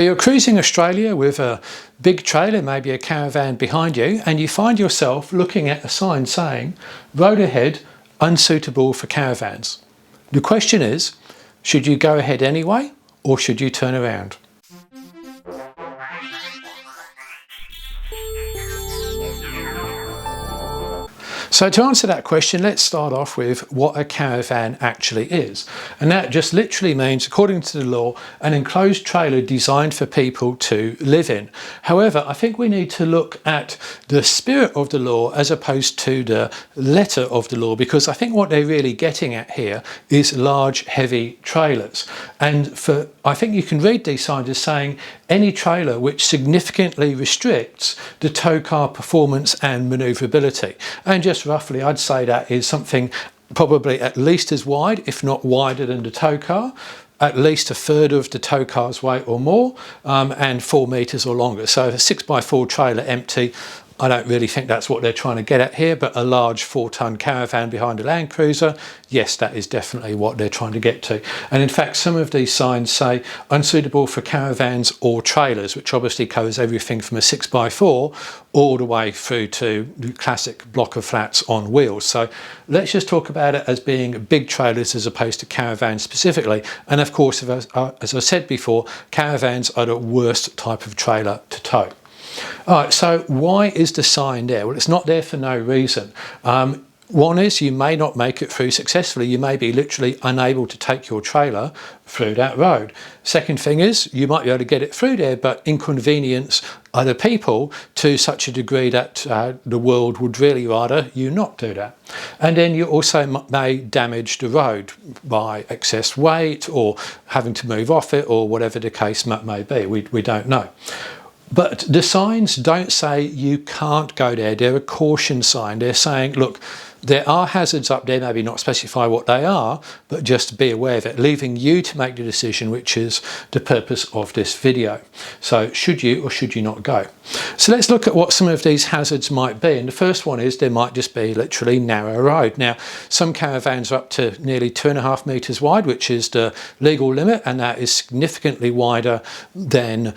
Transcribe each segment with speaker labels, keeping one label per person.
Speaker 1: You're cruising Australia with a big trailer, maybe a caravan behind you, and you find yourself looking at a sign saying, road ahead, unsuitable for caravans. The question is, should you go ahead anyway, or should you turn around? So to answer that question, let's start off with what a caravan actually is. And that just literally means, according to the law, an enclosed trailer designed for people to live in. However, I think we need to look at the spirit of the law as opposed to the letter of the law, because I think what they're really getting at here is large, heavy trailers. And I think you can read these signs as saying any trailer which significantly restricts the tow car performance and manoeuvrability. And just roughly, I'd say that is something probably at least as wide, if not wider than the tow car, at least a third of the tow car's weight or more, and 4 metres or longer. So a 6x4 trailer empty, I don't really think that's what they're trying to get at here, but a large 4-ton caravan behind a Land Cruiser, yes, that is definitely what they're trying to get to. And in fact, some of these signs say unsuitable for caravans or trailers, which obviously covers everything from a 6x4 all the way through to the classic block of flats on wheels. So let's just talk about it as being big trailers as opposed to caravans specifically. And of course, as I said before, caravans are the worst type of trailer to tow. All right, so why is the sign there? Well, it's not there for no reason. One is you may not make it through successfully. You may be literally unable to take your trailer through that road. Second thing is you might be able to get it through there, but inconvenience other people to such a degree that the world would really rather you not do that. And then you also may damage the road by excess weight or having to move off it or whatever the case may be. We don't know. But the signs don't say you can't go there. They're a caution sign. They're saying, look, there are hazards up there, maybe not specify what they are, but just be aware of it, leaving you to make the decision, which is the purpose of this video. So should you or should you not go? So let's look at what some of these hazards might be. And the first one is there might just be literally narrow road. Now, some caravans are up to nearly 2.5 metres wide, which is the legal limit, and that is significantly wider than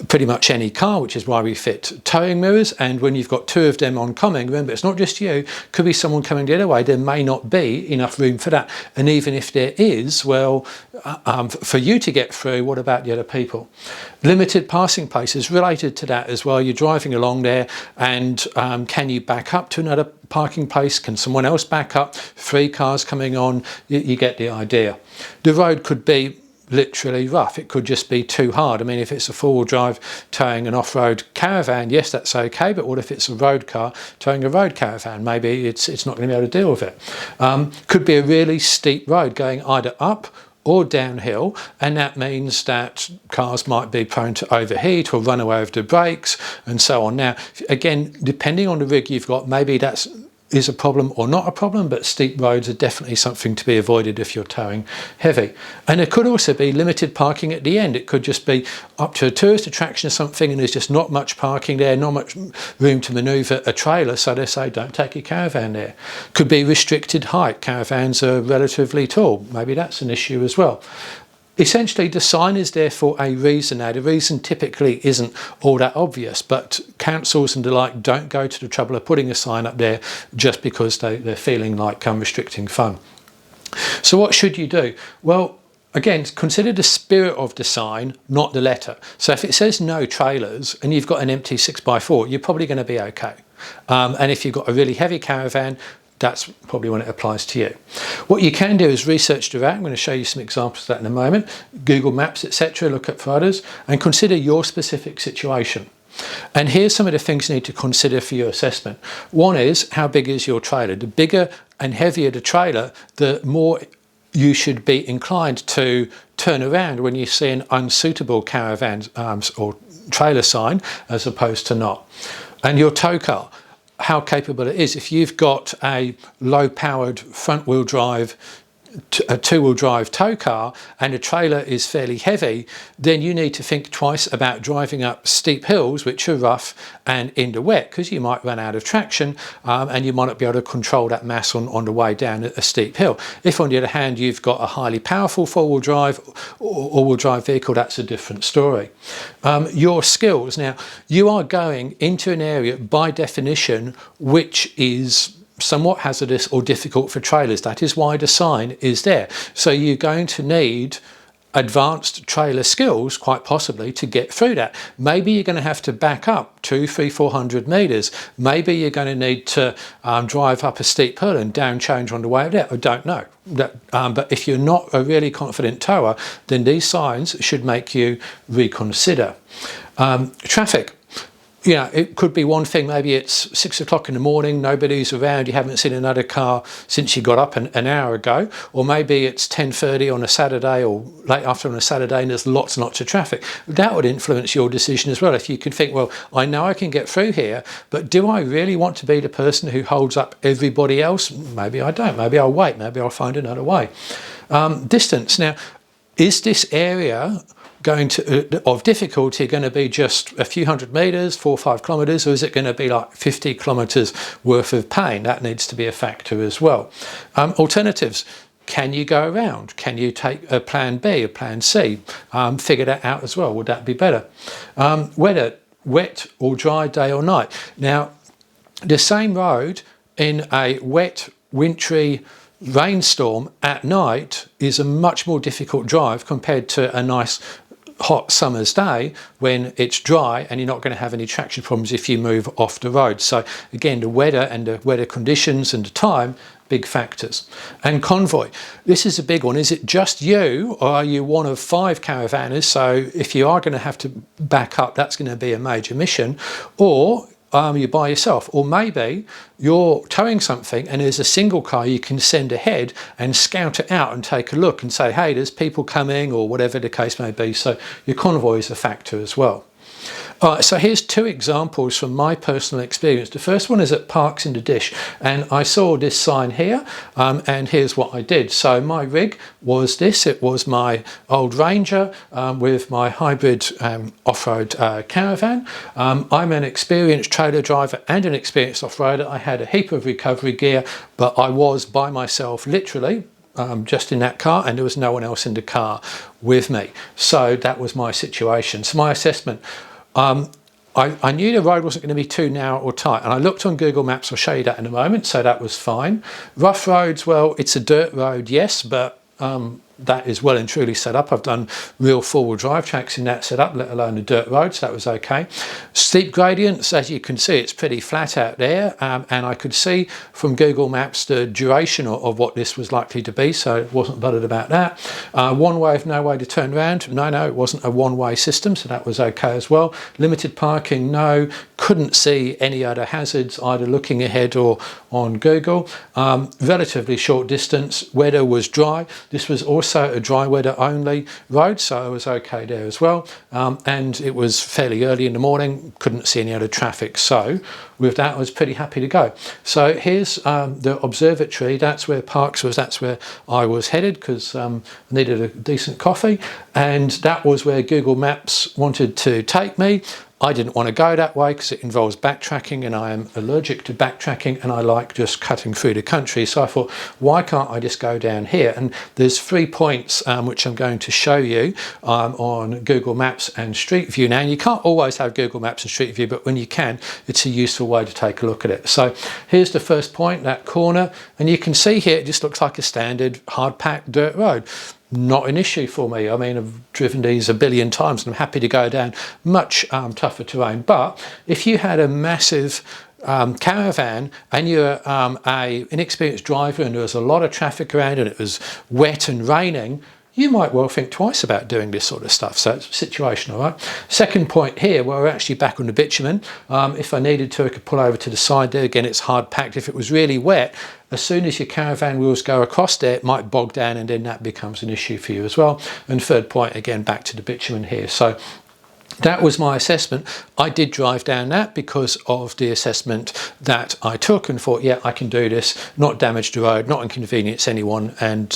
Speaker 1: pretty much any car, which is why we fit towing mirrors. And when you've got two of them oncoming, remember, it's not just you, could be someone coming the other way. There may not be enough room for that. And even if there is, well, for you to get through, what about the other people? Limited passing places related to that as well. You're driving along there and can you back up to another parking place? Can someone else back up? 3 cars coming on, you get the idea. The road could be literally rough. It could just be too hard. I mean, if it's a 4-wheel drive towing an off-road caravan, yes, that's okay, but what if it's a road car towing a road caravan? Maybe it's not going to be able to deal with it. Could be a really steep road going either up or downhill, and that means that cars might be prone to overheat or run away with the brakes and so on. Now, again, depending on the rig you've got, maybe that is a problem or not a problem, but steep roads are definitely something to be avoided if you're towing heavy. And there could also be limited parking at the end. It could just be up to a tourist attraction or something and there's just not much parking there, not much room to manoeuvre a trailer, so they say don't take your caravan there. Could be restricted height. Caravans are relatively tall. Maybe that's an issue as well. Essentially, the sign is there for a reason. Now, the reason typically isn't all that obvious, but councils and the like don't go to the trouble of putting a sign up there just because they're feeling like restricting fun. So what should you do? Well, again, consider the spirit of the sign, not the letter. So if it says no trailers and you've got an empty 6x4, you're probably going to be okay. And if you've got a really heavy caravan, that's probably when it applies to you. What you can do is research the route. I'm going to show you some examples of that in a moment. Google Maps, etc. Look at photos and consider your specific situation. And here's some of the things you need to consider for your assessment. One is, how big is your trailer? The bigger and heavier the trailer, the more you should be inclined to turn around when you see an unsuitable caravan or trailer sign as opposed to not. And your tow car, how capable it is. If you've got a low-powered front-wheel drive a two-wheel drive tow car and a trailer is fairly heavy, then you need to think twice about driving up steep hills which are rough and in the wet, because you might run out of traction and you might not be able to control that mass on the way down a steep hill. If on the other hand you've got a highly powerful four-wheel drive or all-wheel drive vehicle, that's a different story. Your skills, now you are going into an area by definition which is somewhat hazardous or difficult for trailers. That is why the sign is there. So you're going to need advanced trailer skills, quite possibly, to get through that. Maybe you're going to have to back up 200, 300, 400 meters. Maybe you're going to need to drive up a steep hill and down change on the way there. I don't know. But if you're not a really confident tower, then these signs should make you reconsider. Traffic. You know, it could be one thing, maybe it's 6 o'clock in the morning, nobody's around, you haven't seen another car since you got up an hour ago, or maybe it's 10:30 on a Saturday or late afternoon on a Saturday and there's lots and lots of traffic. That would influence your decision as well. If you can think, well, I know I can get through here, but do I really want to be the person who holds up everybody else? Maybe I don't. Maybe I'll wait. Maybe I'll find another way. Distance. Now, is this area of difficulty going to be just a few hundred meters, 4 or 5 kilometers, or is it going to be like 50 kilometers worth of pain? That needs to be a factor as well. Alternatives. Can you go around? Can you take a plan B, a plan C? Figure that out as well. Would that be better? Weather, wet or dry, day or night. Now, the same road in a wet, wintry rainstorm at night is a much more difficult drive compared to a nice hot summer's day when it's dry and you're not going to have any traction problems if you move off the road. So again, the weather and the weather conditions and the time, big factors. And convoy, this is a big one. Is it just you, or are you one of 5 caravanners? So if you are going to have to back up, that's going to be a major mission. Or you're by yourself, or maybe you're towing something and there's a single car you can send ahead and scout it out and take a look and say, hey, there's people coming, or whatever the case may be. So your convoy is a factor as well. All right, so here's 2 examples from my personal experience. The first one is at Parks in the Dish, and I saw this sign here, and here's what I did. So my rig was this. It was my old Ranger with my hybrid off-road caravan. I'm an experienced trailer driver and an experienced off-roader. I had a heap of recovery gear, but I was by myself, literally, just in that car, and there was no one else in the car with me. So that was my situation. So my assessment, I knew the road wasn't going to be too narrow or tight, and I looked on Google Maps. I'll show you that in a moment, so that was fine. Rough roads, well, it's a dirt road, yes, but that is well and truly set up. I've done real four-wheel drive tracks in that setup, let alone a dirt road, so that was okay. Steep gradients, as you can see, it's pretty flat out there, and I could see from Google Maps the duration of what this was likely to be, so it wasn't bothered about that. One way of no way to turn around, no, it wasn't a one-way system, so that was okay as well. Limited parking, no. Couldn't see any other hazards either looking ahead or on Google. Relatively short distance, weather was dry. This was also a dry weather only road, so I was okay there as well. And it was fairly early in the morning, couldn't see any other traffic. So with that, I was pretty happy to go. So here's the observatory. That's where Parks was. That's where I was headed because I needed a decent coffee. And that was where Google Maps wanted to take me. I didn't want to go that way because it involves backtracking, and I am allergic to backtracking, and I like just cutting through the country. So I thought, why can't I just go down here? And there's 3 points which I'm going to show you on Google Maps and Street View. Now, you can't always have Google Maps and Street View, but when you can, it's a useful way to take a look at it. So here's the first point, that corner, and you can see here it just looks like a standard hard-packed dirt road. Not an issue for me. I mean, I've driven these a billion times and I'm happy to go down much tougher terrain. But if you had a massive caravan and you're an inexperienced driver and there was a lot of traffic around and it was wet and raining, you might well think twice about doing this sort of stuff. So it's situational, right? Second point here, well, we're actually back on the bitumen. If I needed to, I could pull over to the side there. Again, it's hard packed. If it was really wet, as soon as your caravan wheels go across there, it might bog down and then that becomes an issue for you as well. And third point, again, back to the bitumen here. So That was my assessment. I did drive down that because of the assessment that I took and thought, yeah, I can do this, not damage the road, not inconvenience anyone, and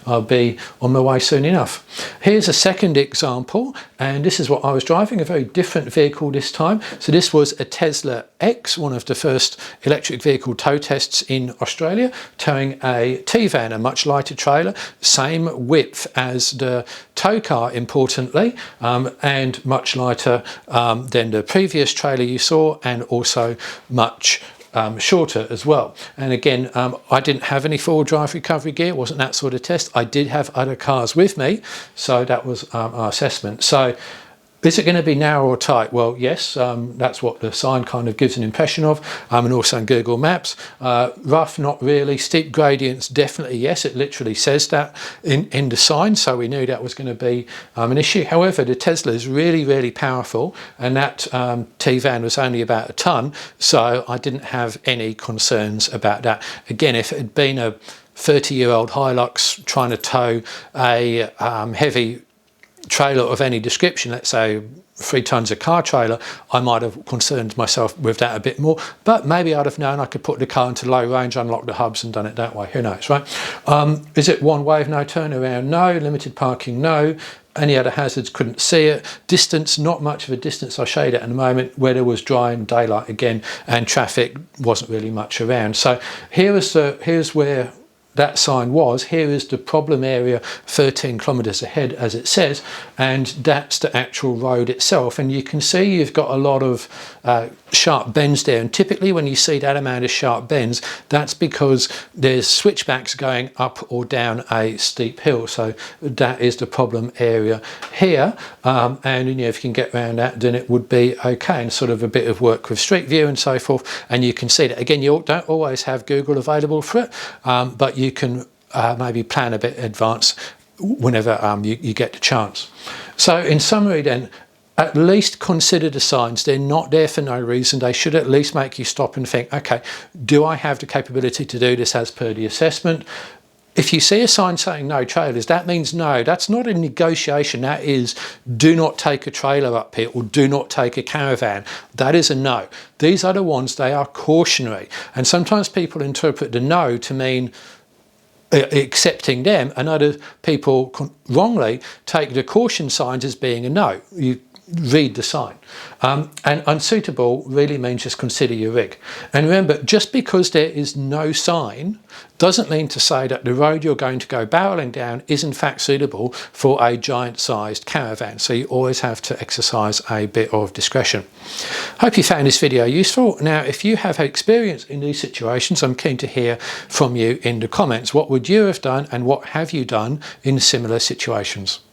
Speaker 1: I'll be on my way soon enough. Here's a second example, and this is what I was driving, a very different vehicle this time. So this was a Tesla X, one of the first electric vehicle tow tests in Australia, towing a T-van, a much lighter trailer, same width as the tow car, importantly, and much lighter than the previous trailer you saw, and also much shorter as well. And again, I didn't have any four-wheel drive recovery gear, wasn't that sort of test. I did have other cars with me, so that was our assessment. So is it going to be narrow or tight? Well, yes, that's what the sign kind of gives an impression of, and also in Google Maps. Rough, not really. Steep gradients, definitely yes. It literally says that in the sign, so we knew that was going to be an issue. However, the Tesla is really, really powerful, and that T-van was only about a tonne, so I didn't have any concerns about that. Again, if it had been a 30-year-old Hilux trying to tow a heavy trailer of any description, let's say 3 tons of car trailer, I might have concerned myself with that a bit more, but maybe I'd have known I could put the car into low range, unlock the hubs and done it that way. Who knows, right? Is it one way, no turnaround? No. Limited parking? No. Any other hazards? Couldn't see it. Distance, not much of a distance. I'll show you that in a moment. Weather was dry and daylight again, and traffic wasn't really much around. So here's where that sign was. Here is the problem area 13 kilometers ahead, as it says, and that's the actual road itself. And you can see you've got a lot of sharp bends there, and typically when you see that amount of sharp bends, that's because there's switchbacks going up or down a steep hill. So that is the problem area here, and you know, if you can get around that, then it would be okay, and sort of a bit of work with Street View and so forth. And you can see that again, you don't always have Google available for it, but you can maybe plan a bit in advance whenever you get the chance. So in summary then, at least consider the signs. They're not there for no reason. They should at least make you stop and think, okay, do I have the capability to do this as per the assessment? If you see a sign saying no trailers, that means no. That's not a negotiation. That is, do not take a trailer up here, or do not take a caravan. That is a no. These other ones, they are cautionary. And sometimes people interpret the no to mean accepting them, and other people wrongly take the caution signs as being a no. You read the sign. And unsuitable really means just consider your rig. And remember, just because there is no sign doesn't mean to say that the road you're going to go barreling down is in fact suitable for a giant-sized caravan. So you always have to exercise a bit of discretion. Hope you found this video useful. Now, if you have experience in these situations, I'm keen to hear from you in the comments. What would you have done, and what have you done in similar situations?